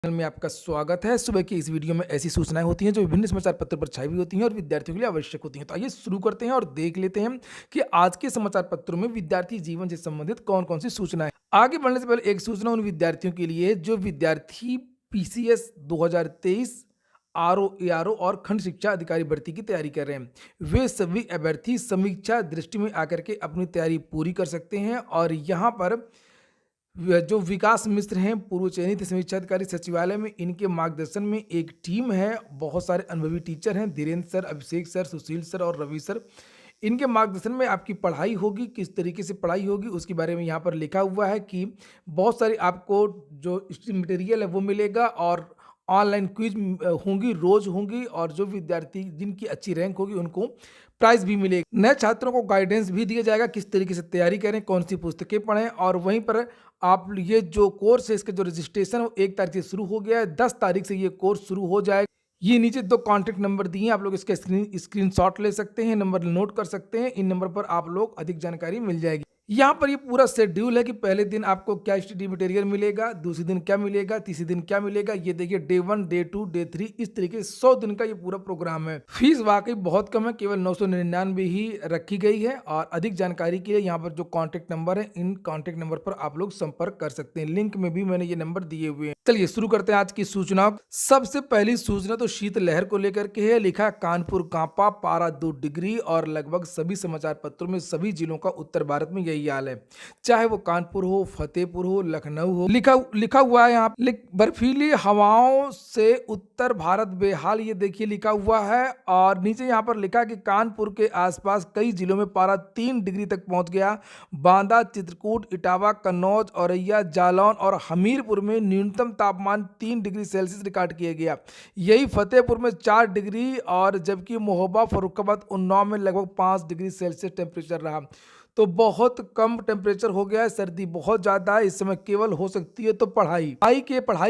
Channel में आपका स्वागत है। सुबह की इस वीडियो में ऐसी सूचनाएं होती हैं जो विभिन्न समाचार पत्रों पर छाई हुई होती हैं और विद्यार्थियों के लिए आवश्यक होती हैं। तो आइए शुरू करते हैं और देख लेते हैं कि आज के समाचार पत्रों में विद्यार्थी जीवन से संबंधित कौन-कौन सी सूचनाएं। आगे बढ़ने से पहले एक सूचना उन विद्यार्थियों के लिए जो विद्यार्थी पीसीएस 2023 आरओ, एआरओ और खंड शिक्षा अधिकारी भर्ती की तैयारी कर रहे हैं। वे सभी अभ्यर्थी समीक्षा दृष्टि में आकर के अपनी तैयारी पूरी कर सकते हैं और यहाँ पर जो विकास मिश्र हैं पूर्व चयनित समीक्षा अधिकारी सचिवालय में, इनके मार्गदर्शन में एक टीम है। बहुत सारे अनुभवी टीचर हैं, धीरेन्द्र सर, अभिषेक सर, सुशील सर और रवि सर। इनके मार्गदर्शन में आपकी पढ़ाई होगी। किस तरीके से पढ़ाई होगी उसके बारे में यहाँ पर लिखा हुआ है कि बहुत सारी आपको जो स्टडी मटेरियल है वो मिलेगा और ऑनलाइन क्विज होंगी, रोज होंगी और जो विद्यार्थी जिनकी अच्छी रैंक होगी उनको प्राइज भी मिलेगा। नए छात्रों को गाइडेंस भी दिया जाएगा किस तरीके से तैयारी करें, कौन सी पुस्तकें पढ़ें और वहीं पर आप ये जो कोर्स है इसका जो रजिस्ट्रेशन है वो 1 तारीख से शुरू हो गया है, 10 तारीख से ये कोर्स शुरू हो जाएगा। ये नीचे 2 कॉन्टैक्ट नंबर दिए हैं, आप लोग इसका स्क्रीनशॉट ले सकते हैं, नंबर नोट कर सकते हैं। इन नंबर पर आप लोग अधिक जानकारी मिल जाएगी। यहाँ पर ये पूरा शेड्यूल है कि पहले दिन आपको क्या स्टडी मटेरियल मिलेगा, दूसरे दिन क्या मिलेगा, तीसरे दिन क्या मिलेगा। ये देखिए डे 1, डे 2, डे 3 इस तरीके से 100 दिन का ये पूरा प्रोग्राम है। फीस वाकई बहुत कम है, केवल 999 ही रखी गई है और अधिक जानकारी के लिए यहाँ पर जो कॉन्टैक्ट नंबर है इन कॉन्टैक्ट नंबर पर आप लोग संपर्क कर सकते हैं। लिंक में भी मैंने ये नंबर दिए हुए हैं। चलिए शुरू करते हैं आज की सूचना। सबसे पहली सूचना तो शीतलहर को लेकर के है। लिखा कानपुर कांपा, पारा 2 डिग्री और लगभग सभी समाचार पत्रों में सभी जिलों का उत्तर भारत में यही हाल है, चाहे वो कानपुर हो, फतेहपुर हो, लखनऊ हो। लिखा हुआ है यहाँ बर्फीली हवाओं से उत्तर भारत बेहाल, ये देखिए लिखा हुआ है। और नीचे यहाँ पर लिखा कि कानपुर के आसपास कई जिलों में पारा 3 डिग्री तक पहुंच गया। बांदा, चित्रकूट, इटावा, कन्नौज, औरैया, जालौन और हमीरपुर में न्यूनतम तापमान 3 डिग्री सेल्सियस रिकॉर्ड किया गया। यही फतेहपुर में 4 डिग्री और जबकि महोबा, फर्रुखाबाद, उन्नाव में लगभग 5 डिग्री सेल्सियस टेम्परेचर रहा। तो बहुत कम टेम्परेचर हो गया है, सर्दी बहुत ज़्यादा है। इस समय केवल हो सकती है तो पढ़ाई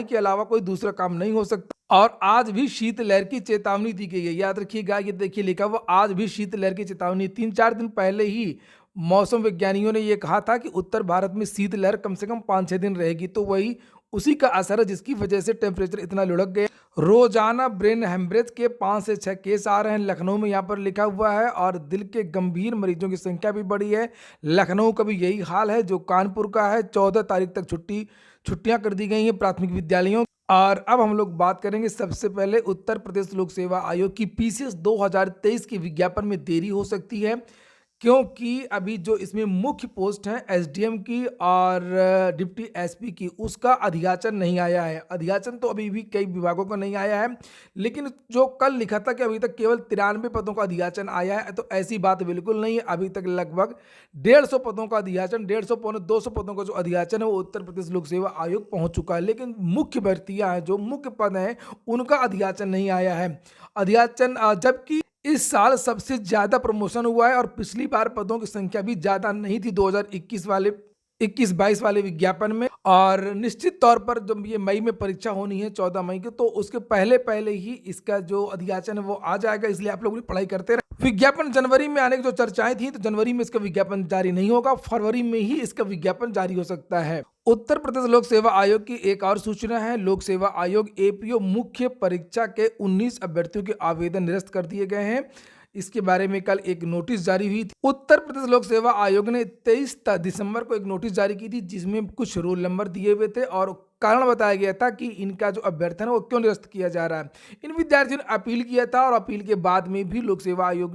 के अलावा कोई दूसरा काम नहीं हो सकता। और आज भी शीतलहर की चेतावनी दी गई है, याद रखिएगा। ये देखिए लिखा हुआ आज भी शीतलहर की चेतावनी। 3-4 दिन पहले ही मौसम विज्ञानियों ने यह कहा था कि उत्तर भारत में शीतलहर कम से कम 5-6 दिन रहेगी। तो वही उसी का असर है जिसकी वजह से टेम्परेचर इतना लुढ़क गया। रोजाना ब्रेन हेमरेज के 5 से 6 केस आ रहे हैं लखनऊ में, यहाँ पर लिखा हुआ है। और दिल के गंभीर मरीजों की संख्या भी बढ़ी है। लखनऊ का भी यही हाल है जो कानपुर का है। 14 तारीख तक छुट्टियां कर दी गई हैं प्राथमिक विद्यालयों। और अब हम लोग बात करेंगे सबसे पहले उत्तर प्रदेश लोक सेवा आयोग की पीसीएस 2023 के विज्ञापन में देरी हो सकती है, क्योंकि अभी जो इसमें मुख्य पोस्ट है एसडीएम की और डिप्टी एसपी की, उसका अधियाचन नहीं आया है। अधियाचन तो अभी भी कई विभागों का नहीं आया है, लेकिन जो कल लिखा था कि अभी तक केवल 93 पदों का अधियाचन आया है, तो ऐसी बात बिल्कुल नहीं है। अभी तक लगभग 150 पदों का अधियाचन, 150 पौने 200 पदों का जो अधियाचन है वो उत्तर प्रदेश लोक सेवा आयोग पहुंच चुका है। लेकिन मुख्य भर्तियां हैं, जो मुख्य पद हैं, उनका अधियाचन नहीं आया है। अधियाचन जबकि इस साल सबसे ज्यादा प्रमोशन हुआ है और पिछली बार पदों की संख्या भी ज्यादा नहीं थी 2021-22 वाले विज्ञापन में। और निश्चित तौर पर जब ये मई में परीक्षा होनी है 14 मई की, तो उसके पहले ही इसका जो अधियाचन है वो आ जाएगा। इसलिए आप लोग भी पढ़ाई करते रहे। विज्ञापन जनवरी में आने की जो चर्चाएं थी, तो जनवरी में इसका विज्ञापन जारी नहीं होगा, फरवरी में ही इसका विज्ञापन जारी हो सकता है। उत्तर प्रदेश लोक सेवा आयोग की एक और सूचना है। लोक सेवा आयोग एपीओ मुख्य परीक्षा के 19 अभ्यर्थियों के आवेदन निरस्त कर दिए गए हैं। इसके बारे में कल एक नोटिस जारी हुई थी। उत्तर प्रदेश लोक सेवा आयोग ने 23 दिसंबर को एक नोटिस जारी की थी, जिसमें कुछ रोल नंबर दिए हुए थे और कारण बताया गया था कि इनका जो अभ्यर्थन है वो क्यों निरस्त किया जा रहा है। इन विद्यार्थियों ने अपील किया था और अपील के बाद में भी लोक सेवा आयोग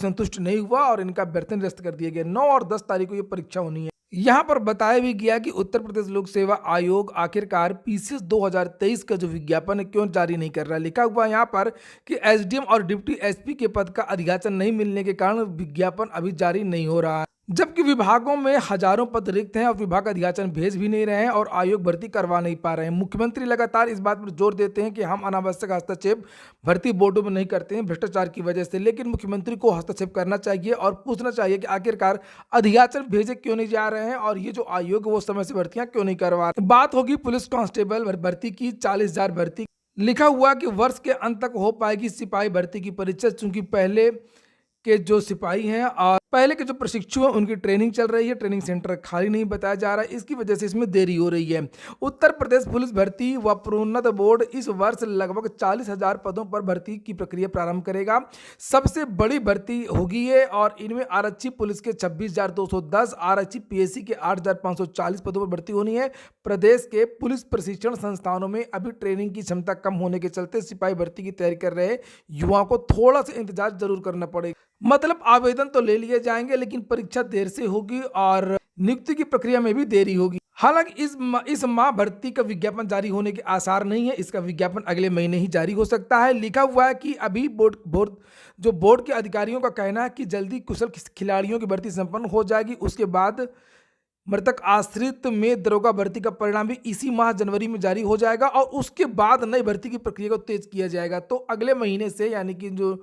संतुष्ट नहीं हुआ और इनका अभ्यर्थन निरस्त कर दिया गया। 9 और 10 तारीख को ये परीक्षा होनी है। यहाँ पर बताया भी गया कि उत्तर प्रदेश लोक सेवा आयोग आखिरकार पीसीएस 2023 का जो विज्ञापन है क्यों जारी नहीं कर रहा है। लिखा हुआ यहाँ पर कि एसडीएम और डिप्टी एसपी के पद का अधियाचन नहीं मिलने के कारण विज्ञापन अभी जारी नहीं हो रहा है, जबकि विभागों में हजारों पद रिक्त हैं और विभाग अधियाचन भेज भी नहीं रहे हैं और आयोग भर्ती करवा नहीं पा रहे हैं। मुख्यमंत्री लगातार इस बात पर जोर देते हैं कि हम अनावश्यक हस्तक्षेप भर्ती बोर्डों में नहीं करते हैं भ्रष्टाचार की वजह से, लेकिन मुख्यमंत्री को हस्तक्षेप करना चाहिए और पूछना चाहिए कि आखिरकार अधियाचन भेजे क्यों नहीं जा रहे हैं और ये जो आयोग है वो समय से भर्तियां क्यों नहीं करवा रहे। बात होगी पुलिस कांस्टेबल भर्ती की, 40,000 भर्ती। लिखा हुआ कि वर्ष के अंत तक हो पाएगी सिपाही भर्ती की परीक्षा, चूंकि पहले के जो सिपाही हैं और पहले के जो प्रशिक्षु हैं उनकी ट्रेनिंग चल रही है। ट्रेनिंग सेंटर खाली नहीं बताया जा रहा है, इसकी वजह से इसमें देरी हो रही है। उत्तर प्रदेश पुलिस भर्ती व प्रोन्नत बोर्ड इस वर्ष लगभग 40,000 पदों पर भर्ती की प्रक्रिया प्रारंभ करेगा। सबसे बड़ी भर्ती होगी ये, और इनमें आरक्षी पुलिस के 26,210, आरक्षी पीएससी के 8,540 पदों पर भर्ती होनी है। प्रदेश के पुलिस प्रशिक्षण संस्थानों में अभी ट्रेनिंग की क्षमता कम होने के चलते सिपाही भर्ती की तैयारी कर रहे युवाओं को थोड़ा सा इंतजार जरूर करना पड़ेगा। मतलब आवेदन तो ले लिए जाएंगे, लेकिन परीक्षा देर से होगी और नियुक्ति की प्रक्रिया में भी देरी होगी। हालांकि इस माह भर्ती का विज्ञापन जारी होने के आसार नहीं है। इसका विज्ञापन अगले महीने ही जारी हो सकता है। लिखा हुआ है कि अभी बोर्ड के अधिकारियों का कहना है कि जल्दी कुशल खिलाड़ियों की भर्ती संपन्न हो जाएगी। उसके बाद मृतक आश्रित में दरोगा भर्ती का परिणाम भी इसी माह जनवरी में जारी हो जाएगा और उसके बाद नई भर्ती की प्रक्रिया को तेज किया जाएगा। तो अगले महीने से यानी कि जो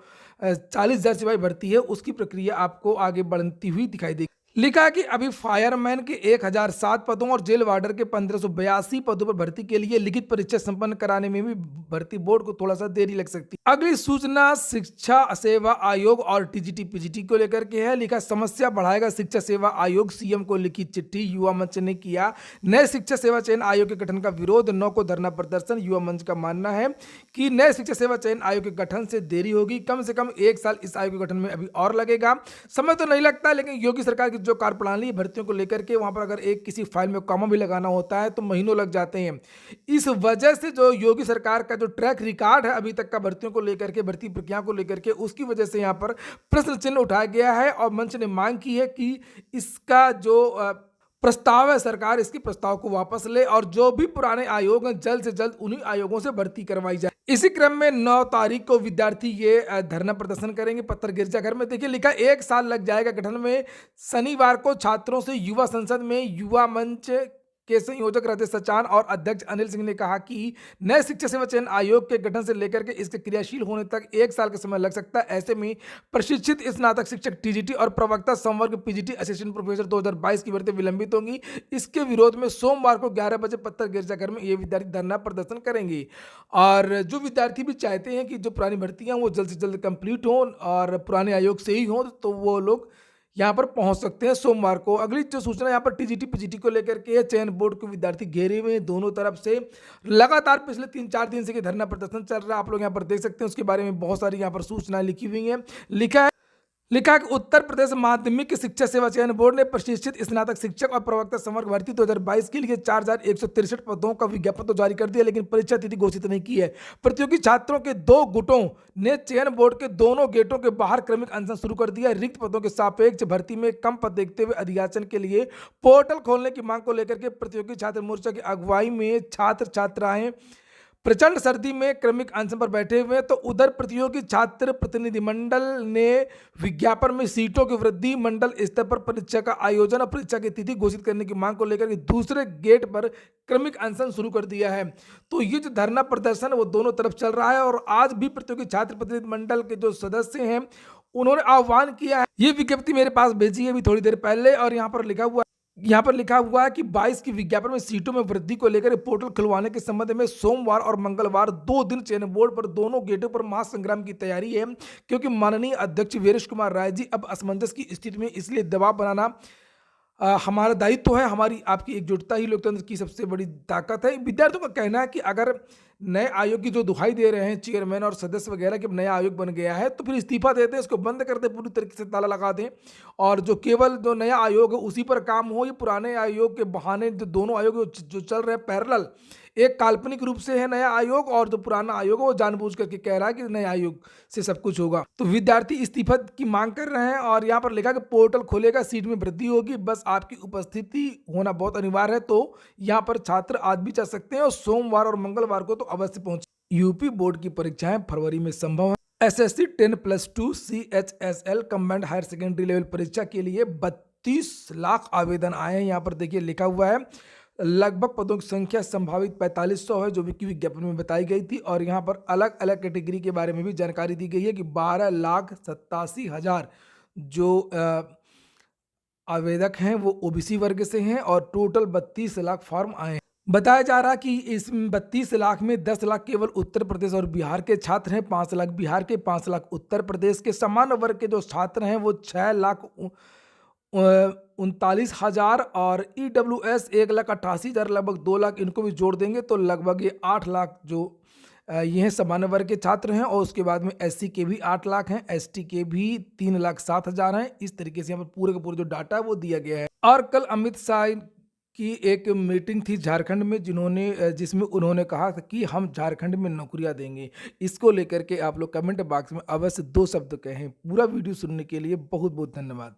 40,000 सिपाही भर्ती है उसकी प्रक्रिया आपको आगे बढ़ती हुई दिखाई देगी। लिखा है कि अभी फायरमैन के 1,007 पदों और जेल वार्डर के 1,582 पदों पर भर्ती के लिए लिखित परीक्षा संपन्न कराने में भी भर्ती बोर्ड को थोड़ा सा देरी लग सकती है। अगली सूचना शिक्षा सेवा आयोग और टीजीटी पीजीटी को लेकर के है। लिखा समस्या बढ़ाएगा शिक्षा सेवा आयोग, सीएम को लिखी चिट्ठी। युवा मंच ने किया नए शिक्षा सेवा चयन आयोग के गठन का विरोध, 9 को धरना प्रदर्शन। युवा मंच का मानना है कि नए शिक्षा सेवा चयन आयोग के गठन से देरी होगी, कम से कम 1 साल इस आयोग के गठन में अभी और लगेगा। समय तो नहीं लगता, लेकिन योगी सरकार की जो कार्यप्रणाली भर्तियों को लेकर के वहां पर अगर एक किसी फाइल में कॉमा भी लगाना होता है तो महीनों लग जाते हैं। इस वजह से जो योगी सरकार का जो ट्रैक रिकॉर्ड है अभी तक का भर्तियों को लेकर के, भर्ती प्रक्रिया को लेकर के, उसकी वजह से यहां पर प्रश्न चिन्ह उठाया गया है और मंच ने मांग की है कि इसका जो प्रस्ताव है सरकार इसके प्रस्ताव को वापस ले और जो भी पुराने आयोग हैं जल्द से जल्द उन्हीं आयोगों से भर्ती करवाई जाए। इसी क्रम में 9 तारीख को विद्यार्थी ये धरना प्रदर्शन करेंगे पत्थर गिरजाघर में। देखिए लिखा 1 साल लग जाएगा गठन में। शनिवार को छात्रों से युवा संसद में युवा मंच के संयोजक राजेश सचान और अध्यक्ष अनिल सिंह ने कहा कि नए शिक्षा सेवा चयन आयोग के गठन से लेकर के इसके क्रियाशील होने तक 1 साल का समय लग सकता है। ऐसे में प्रशिक्षित स्नातक शिक्षक टीजीटी और प्रवक्ता संवर्ग पीजीटी असिस्टेंट प्रोफेसर 2022 की भर्ती विलंबित होंगी। इसके विरोध में सोमवार को 11 बजे पत्थर गिरजाघर में ये विद्यार्थी धरना प्रदर्शन करेंगे। और जो विद्यार्थी भी चाहते हैं कि जो पुरानी भर्तियां वो जल्द से जल्द कंप्लीट हों और पुराने आयोग से ही हों, तो वो लोग यहाँ पर पहुंच सकते हैं सोमवार को। अगली जो सूचना यहाँ पर टीजीटी पीजीटी को लेकर के चयन बोर्ड के विद्यार्थी घेरे हुए हैं दोनों तरफ से। लगातार पिछले 3-4 दिन से धरना प्रदर्शन चल रहा है, आप लोग यहाँ पर देख सकते हैं। उसके बारे में बहुत सारी यहाँ पर सूचनाएं लिखी हुई हैं। लिखा है कि उत्तर प्रदेश माध्यमिक शिक्षा सेवा चयन बोर्ड ने प्रशिक्षित स्नातक शिक्षक और प्रवक्ता संवर्ग भर्ती 2022 के लिए 4,163 पदों का विज्ञापन तो जारी कर दिया, लेकिन परीक्षा तिथि घोषित नहीं की है। प्रतियोगी छात्रों के 2 गुटों ने चयन बोर्ड के दोनों गेटों के बाहर क्रमिक अनशन शुरू कर दिया। रिक्त पदों के सापेक्ष भर्ती में कम पद देखते हुए अधियाचन के लिए पोर्टल खोलने की मांग को लेकर के प्रतियोगी छात्र मोर्चा की अगुवाई में छात्र छात्राएं प्रचंड सर्दी में क्रमिक अनशन पर बैठे हुए। तो उधर प्रतियोगी छात्र प्रतिनिधिमंडल ने विज्ञापन में सीटों की वृद्धि, मंडल स्तर पर परीक्षा का आयोजन और परीक्षा की तिथि घोषित करने की मांग को लेकर के दूसरे गेट पर क्रमिक अनशन शुरू कर दिया है। तो ये जो धरना प्रदर्शन है वो दोनों तरफ चल रहा है और आज भी प्रतियोगी छात्र प्रतिनिधिमंडल के जो सदस्य हैं उन्होंने आह्वान किया है। ये विज्ञप्ति मेरे पास भेजी है अभी थोड़ी देर पहले और यहाँ पर लिखा हुआ है कि 22 की विज्ञापन में सीटों में वृद्धि को लेकर पोर्टल खुलवाने के संबंध में सोमवार और मंगलवार 2 दिन चयन बोर्ड पर दोनों गेटों पर महासंग्राम की तैयारी है, क्योंकि माननीय अध्यक्ष वीरेश कुमार राय जी अब असमंजस की स्थिति में, इसलिए दबाव बनाना हमारा दायित्व है। हमारी आपकी एकजुटता ही लोकतंत्र की सबसे बड़ी ताकत है। विद्यार्थियों का कहना है कि अगर नए आयोग की जो दुहाई दे रहे हैं चेयरमैन और सदस्य वगैरह कि नया आयोग बन गया है तो फिर इस्तीफा देते हैं, इसको बंद कर दें, पूरी तरीके से ताला लगा दें और जो केवल जो नया आयोग है उसी पर काम हो। ये पुराने आयोग के बहाने जो दोनों आयोग जो चल रहे हैं पैरेलल, एक काल्पनिक रूप से है नया आयोग और जो पुराना आयोग है वो जानबूझ करके कह रहा है कि नया आयोग से सब कुछ होगा। तो विद्यार्थी इस्तीफा की मांग कर रहे हैं और यहाँ पर लिखा कि पोर्टल खोलेगा, सीट में वृद्धि होगी, बस आपकी उपस्थिति होना बहुत अनिवार्य है। तो यहाँ पर छात्र आज भी जा सकते हैं और सोमवार और मंगलवार को तो अवश्य पहुंचे। यूपी बोर्ड की परीक्षाएं फरवरी में संभव है। SSC 10+2 CHSL combined higher secondary level परीक्षा के लिए 32 लाख आवेदन आए हैं। यहाँ पर देखिए लिखा हुआ है लगभग पदों की संख्या संभावित 4500 है, जो कि विज्ञापन में बताई गई थी। और यहाँ पर अलग अलग कैटेगरी के बारे में भी जानकारी दी गई है कि 12,87,000 जो आवेदक हैं वो ओबीसी वर्ग से हैं और टोटल 32 लाख फॉर्म आए हैं। बताया जा रहा कि इस 32 लाख में 10 लाख केवल उत्तर प्रदेश और बिहार के छात्र हैं, 5 लाख बिहार के, 5 लाख उत्तर प्रदेश के। सामान्य वर्ग के जो छात्र हैं वो 6 लाख 39,000 और ईडब्ल्यूएस 1,88,000, लगभग 2 लाख इनको भी जोड़ देंगे तो लगभग ये 8 लाख जो ये हैं सामान्य वर्ग के छात्र हैं। और उसके बाद में एससी के भी 8 लाख हैं, एसटी के भी 3,07,000 हैं। इस तरीके से यहाँ पर पूरे का पूरा जो डाटा है वो दिया गया है। और कल अमित शाह की एक मीटिंग थी झारखंड में, जिसमें उन्होंने कहा था कि हम झारखंड में नौकरियां देंगे। इसको लेकर के आप लोग कमेंट बॉक्स में अवश्य 2 शब्द कहें। पूरा वीडियो सुनने के लिए बहुत बहुत धन्यवाद।